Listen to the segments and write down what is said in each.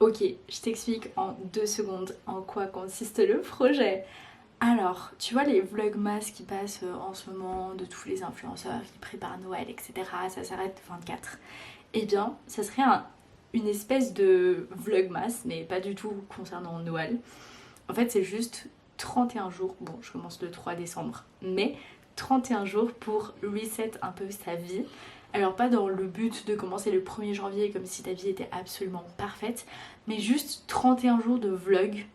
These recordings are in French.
Ok, je t'explique en 2 secondes en quoi consiste le projet. Alors, tu vois les vlogmas qui passent en ce moment de tous les influenceurs qui préparent Noël, etc. Ça s'arrête le 24. Eh bien, ça serait une espèce de vlogmas, mais pas du tout concernant Noël. En fait, c'est juste 31 jours. Bon, je commence le 3 décembre, mais 31 jours pour reset un peu sa vie. Alors pas dans le but de commencer le 1er janvier comme si ta vie était absolument parfaite, mais juste 31 jours de vlog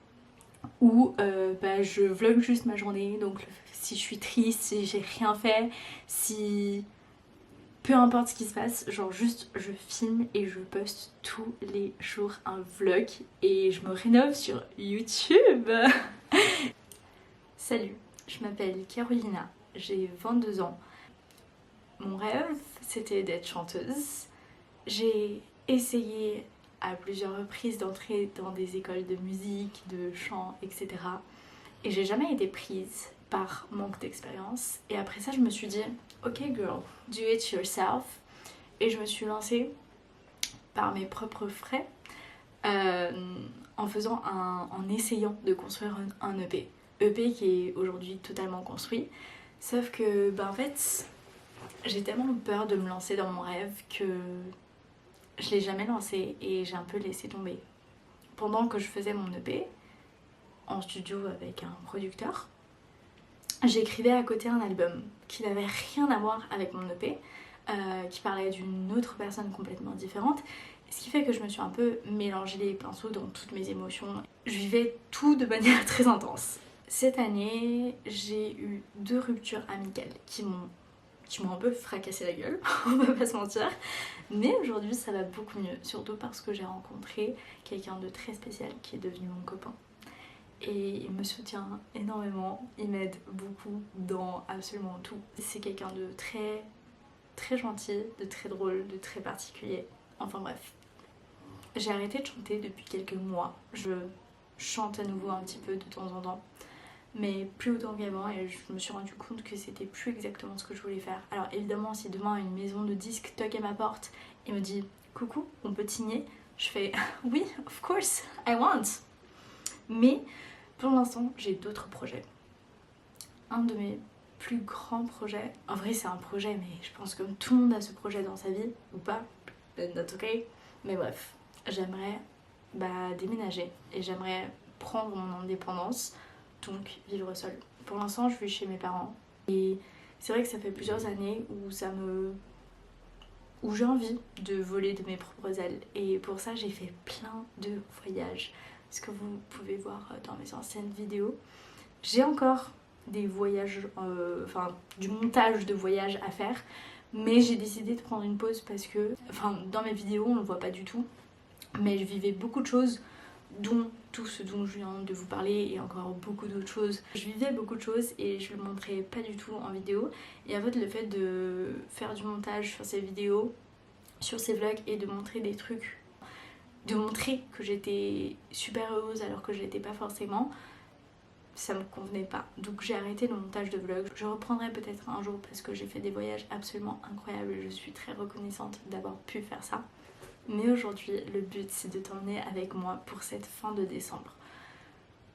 où je vlog juste ma journée. Donc si je suis triste, si j'ai rien fait, si peu importe ce qui se passe, genre juste je filme et je poste tous les jours un vlog et je me rénove sur YouTube. Salut, je m'appelle Carolina, j'ai 22 ans. Mon rêve, c'était d'être chanteuse. J'ai essayé à plusieurs reprises d'entrer dans des écoles de musique, de chant, etc. Et j'ai jamais été prise par manque d'expérience. Et après ça, je me suis dit, ok girl, do it yourself. Et je me suis lancée par mes propres frais euh, en essayant de construire un EP. EP qui est aujourd'hui totalement construit. Sauf que, en fait, j'ai tellement peur de me lancer dans mon rêve que je l'ai jamais lancé et j'ai un peu laissé tomber. Pendant que je faisais mon EP en studio avec un producteur, j'écrivais à côté un album qui n'avait rien à voir avec mon EP, qui parlait d'une autre personne complètement différente. Ce qui fait que je me suis un peu mélangé les pinceaux dans toutes mes émotions. Je vivais tout de manière très intense. Cette année, j'ai eu 2 ruptures amicales qui m'ont un peu fracassé la gueule, on va pas se mentir. Mais aujourd'hui ça va beaucoup mieux, surtout parce que j'ai rencontré quelqu'un de très spécial qui est devenu mon copain. Et il me soutient énormément, il m'aide beaucoup dans absolument tout. C'est quelqu'un de très très gentil, de très drôle, de très particulier. Enfin bref. J'ai arrêté de chanter depuis quelques mois. Je chante à nouveau un petit peu de temps en temps, mais plus autant qu'avant, et je me suis rendu compte que c'était plus exactement ce que je voulais faire. Alors évidemment, si demain une maison de disques toque à ma porte et me dit coucou, on peut te signer, je fais oui, of course, I want. Mais pour l'instant, j'ai d'autres projets. Un de mes plus grands projets, en vrai c'est un projet, mais je pense que tout le monde a ce projet dans sa vie, ou pas, that's okay. Mais bref, j'aimerais déménager et j'aimerais prendre mon indépendance, donc vivre seule. Pour l'instant, je vis chez mes parents et c'est vrai que ça fait plusieurs années où j'ai envie de voler de mes propres ailes, et pour ça j'ai fait plein de voyages, ce que vous pouvez voir dans mes anciennes vidéos. J'ai encore des voyages, du montage de voyages à faire, mais j'ai décidé de prendre une pause parce que, dans mes vidéos on le voit pas du tout, mais je vivais beaucoup de choses, dont tout ce dont je viens de vous parler et encore beaucoup d'autres choses. Je vivais beaucoup de choses et je le montrais pas du tout en vidéo. Et en fait, le fait de faire du montage sur ces vidéos, sur ces vlogs, et de montrer des trucs, de montrer que j'étais super heureuse alors que je l'étais pas forcément, ça me convenait pas. Donc j'ai arrêté le montage de vlogs. Je reprendrai peut-être un jour parce que j'ai fait des voyages absolument incroyables et je suis très reconnaissante d'avoir pu faire ça. Mais aujourd'hui, le but c'est de t'emmener avec moi pour cette fin de décembre.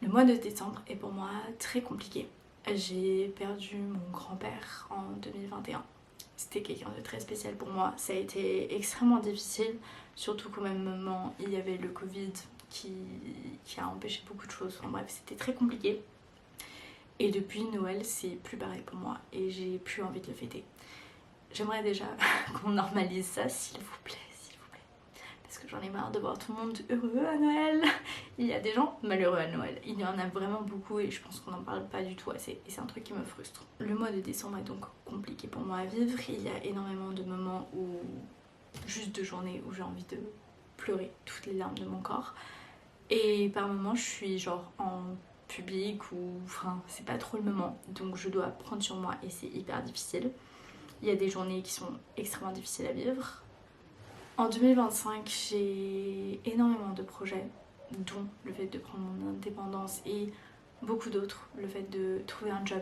Le mois de décembre est pour moi très compliqué. J'ai perdu mon grand-père en 2021. C'était quelqu'un de très spécial pour moi. Ça a été extrêmement difficile, surtout qu'au même moment, il y avait le Covid qui a empêché beaucoup de choses. Enfin bref, c'était très compliqué. Et depuis Noël, c'est plus pareil pour moi et j'ai plus envie de le fêter. J'aimerais déjà qu'on normalise ça, s'il vous plaît. Parce que j'en ai marre de voir tout le monde heureux à Noël. Il y a des gens malheureux à Noël. Il y en a vraiment beaucoup et je pense qu'on n'en parle pas du tout assez. Et c'est un truc qui me frustre. Le mois de décembre est donc compliqué pour moi à vivre. Il y a énormément de moments où, juste de journées où j'ai envie de pleurer toutes les larmes de mon corps. Et par moments, je suis genre en public ou... c'est pas trop le moment. Donc je dois prendre sur moi et c'est hyper difficile. Il y a des journées qui sont extrêmement difficiles à vivre. En 2025, j'ai énormément de projets, dont le fait de prendre mon indépendance et beaucoup d'autres, le fait de trouver un job.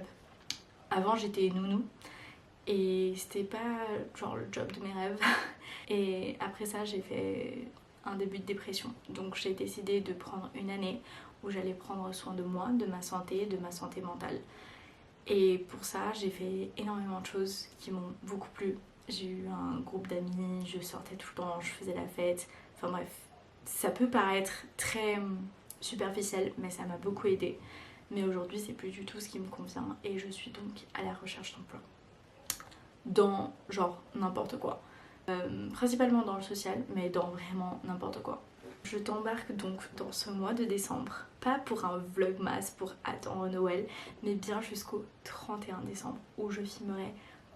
Avant, j'étais nounou et c'était pas genre le job de mes rêves. Et après ça, j'ai fait un début de dépression. Donc j'ai décidé de prendre une année où j'allais prendre soin de moi, de ma santé mentale. Et pour ça, j'ai fait énormément de choses qui m'ont beaucoup plu. J'ai eu un groupe d'amis, je sortais tout le temps, je faisais la fête. Enfin bref, ça peut paraître très superficiel, mais ça m'a beaucoup aidée. Mais aujourd'hui, c'est plus du tout ce qui me convient et je suis donc à la recherche d'emploi. Dans genre n'importe quoi. Principalement dans le social, mais dans vraiment n'importe quoi. Je t'embarque donc dans ce mois de décembre, pas pour un vlogmas pour attendre Noël, mais bien jusqu'au 31 décembre où je filmerai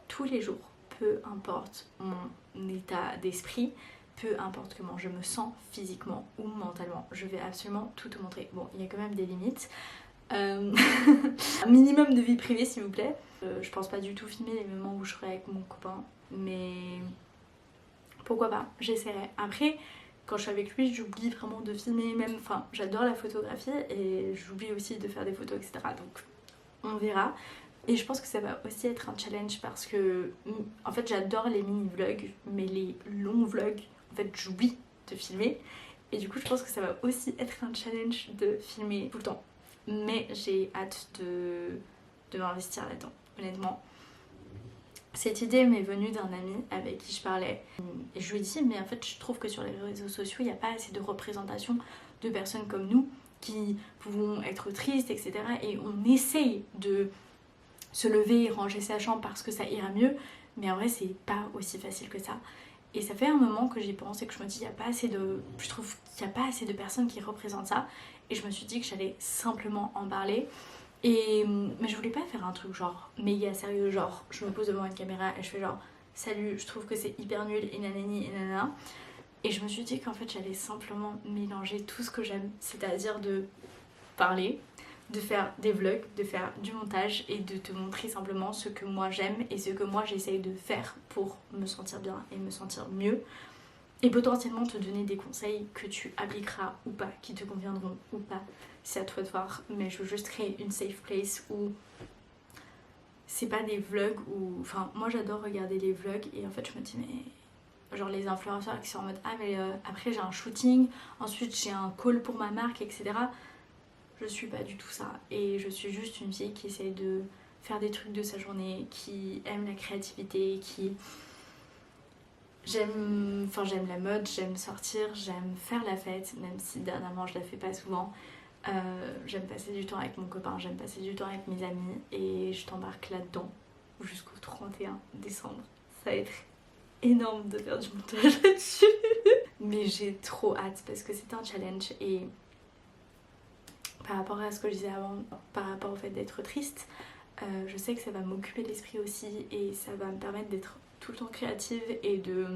tous les jours, peu importe mon état d'esprit, peu importe comment je me sens physiquement ou mentalement. Je vais absolument tout te montrer. Bon, il y a quand même des limites. Un minimum de vie privée s'il vous plaît. Je pense pas du tout filmer les moments où je serai avec mon copain, mais pourquoi pas, j'essaierai. Après, quand je suis avec lui, j'oublie vraiment de filmer, même, enfin, j'adore la photographie et j'oublie aussi de faire des photos, etc. Donc, on verra. Et je pense que ça va aussi être un challenge parce que, en fait, j'adore les mini-vlogs, mais les longs vlogs, en fait, j'oublie de filmer. Et du coup, je pense que ça va aussi être un challenge de filmer tout le temps. Mais j'ai hâte de m'investir là-dedans, honnêtement. Cette idée m'est venue d'un ami avec qui je parlais et je lui ai dit mais en fait je trouve que sur les réseaux sociaux il n'y a pas assez de représentation de personnes comme nous qui pouvons être tristes etc. Et on essaye de se lever et ranger sa chambre parce que ça ira mieux, mais en vrai c'est pas aussi facile que ça. Et ça fait un moment que j'y pense et que je me dis je trouve qu'il n'y a pas assez de personnes qui représentent ça et je me suis dit que j'allais simplement en parler. Mais je voulais pas faire un truc genre méga sérieux, genre je me pose devant une caméra et je fais genre salut, je trouve que c'est hyper nul et nanani et nanana. Et je me suis dit qu'en fait j'allais simplement mélanger tout ce que j'aime, c'est-à-dire de parler, de faire des vlogs, de faire du montage et de te montrer simplement ce que moi j'aime et ce que moi j'essaye de faire pour me sentir bien et me sentir mieux. Et potentiellement te donner des conseils que tu appliqueras ou pas, qui te conviendront ou pas. C'est à toi de voir, mais je veux juste créer une safe place où c'est pas des vlogs où... Enfin, moi j'adore regarder les vlogs et en fait je me dis mais... Genre les influenceurs qui sont en mode ah mais après j'ai un shooting, ensuite j'ai un call pour ma marque, etc. Je suis pas du tout ça et je suis juste une fille qui essaye de faire des trucs de sa journée, qui aime la créativité, qui... J'aime la mode, j'aime sortir, j'aime faire la fête, même si dernièrement je la fais pas souvent. J'aime passer du temps avec mon copain, j'aime passer du temps avec mes amis et je t'embarque là-dedans jusqu'au 31 décembre. Ça va être énorme de faire du montage là-dessus. Mais j'ai trop hâte parce que c'est un challenge et par rapport à ce que je disais avant, par rapport au fait d'être triste, je sais que ça va m'occuper l'esprit aussi et ça va me permettre d'être tout le temps créative et de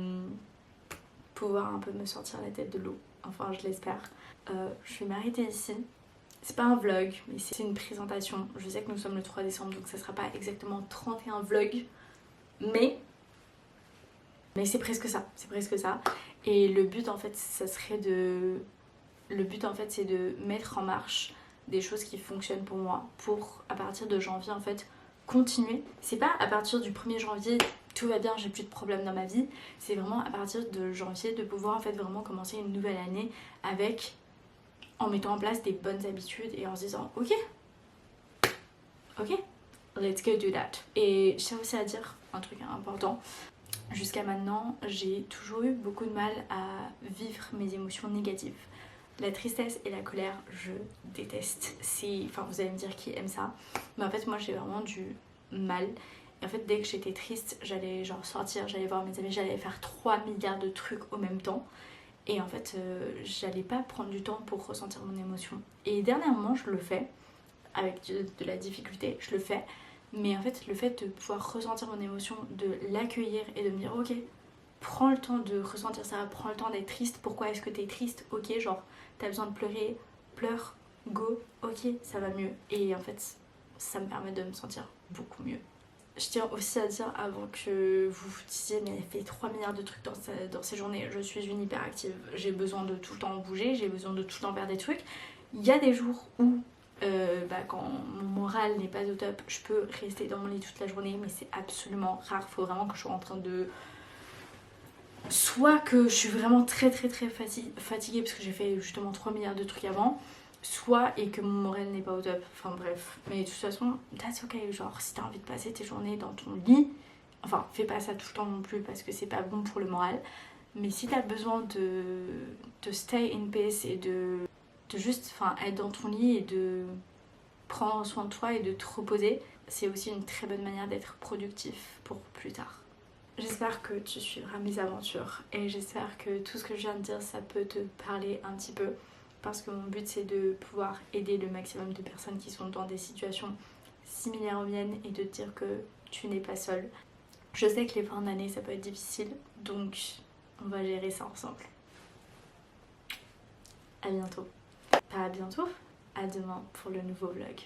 pouvoir un peu me sortir la tête de l'eau. Enfin, je l'espère. Je vais m'arrêter ici. C'est pas un vlog, mais c'est une présentation. Je sais que nous sommes le 3 décembre, donc ça sera pas exactement 31 vlogs, mais c'est presque ça. C'est presque ça. Et le but en fait, c'est de mettre en marche des choses qui fonctionnent pour moi, pour à partir de janvier en fait continuer. C'est pas à partir du 1er janvier tout va bien, j'ai plus de problèmes dans ma vie. C'est vraiment à partir de janvier de pouvoir en fait vraiment commencer une nouvelle année avec, en mettant en place des bonnes habitudes et en se disant ok, let's go do that. Et je tiens aussi à dire un truc important. Jusqu'à maintenant, j'ai toujours eu beaucoup de mal à vivre mes émotions négatives. La tristesse et la colère, je déteste. Enfin, vous allez me dire qui aime ça. Mais en fait, moi, j'ai vraiment du mal. Et en fait, dès que j'étais triste, j'allais genre sortir, j'allais voir mes amis, j'allais faire 3 milliards de trucs au même temps. Et en fait, j'allais pas prendre du temps pour ressentir mon émotion. Et dernièrement, je le fais. Avec de la difficulté, je le fais. Mais en fait, le fait de pouvoir ressentir mon émotion, de l'accueillir et de me dire ok, prends le temps de ressentir ça, prends le temps d'être triste. Pourquoi est-ce que t'es triste? Ok, genre t'as besoin de pleurer, pleure, go, ok, ça va mieux. Et en fait, ça me permet de me sentir beaucoup mieux. Je tiens aussi à dire avant que vous vous disiez mais elle fait 3 milliards de trucs dans ces journées, je suis une hyperactive, j'ai besoin de tout le temps bouger, j'ai besoin de tout le temps faire des trucs. Il y a des jours où quand mon moral n'est pas au top, je peux rester dans mon lit toute la journée, mais c'est absolument rare. Faut vraiment que je sois en train de soit que je suis vraiment très fatiguée parce que j'ai fait justement 3 milliards de trucs avant, soit et que mon moral n'est pas au top. Enfin bref, mais de toute façon, that's ok. Genre, si t'as envie de passer tes journées dans ton lit, enfin, fais pas ça tout le temps non plus parce que c'est pas bon pour le moral. Mais si t'as besoin de stay in peace et de juste être dans ton lit et de prendre soin de toi et de te reposer, c'est aussi une très bonne manière d'être productif pour plus tard. J'espère que tu suivras mes aventures et j'espère que tout ce que je viens de dire, ça peut te parler un petit peu. Parce que mon but, c'est de pouvoir aider le maximum de personnes qui sont dans des situations similaires aux miennes et de te dire que tu n'es pas seule. Je sais que les fins d'année, ça peut être difficile, donc on va gérer ça ensemble. À bientôt. Pas à bientôt, à demain pour le nouveau vlog.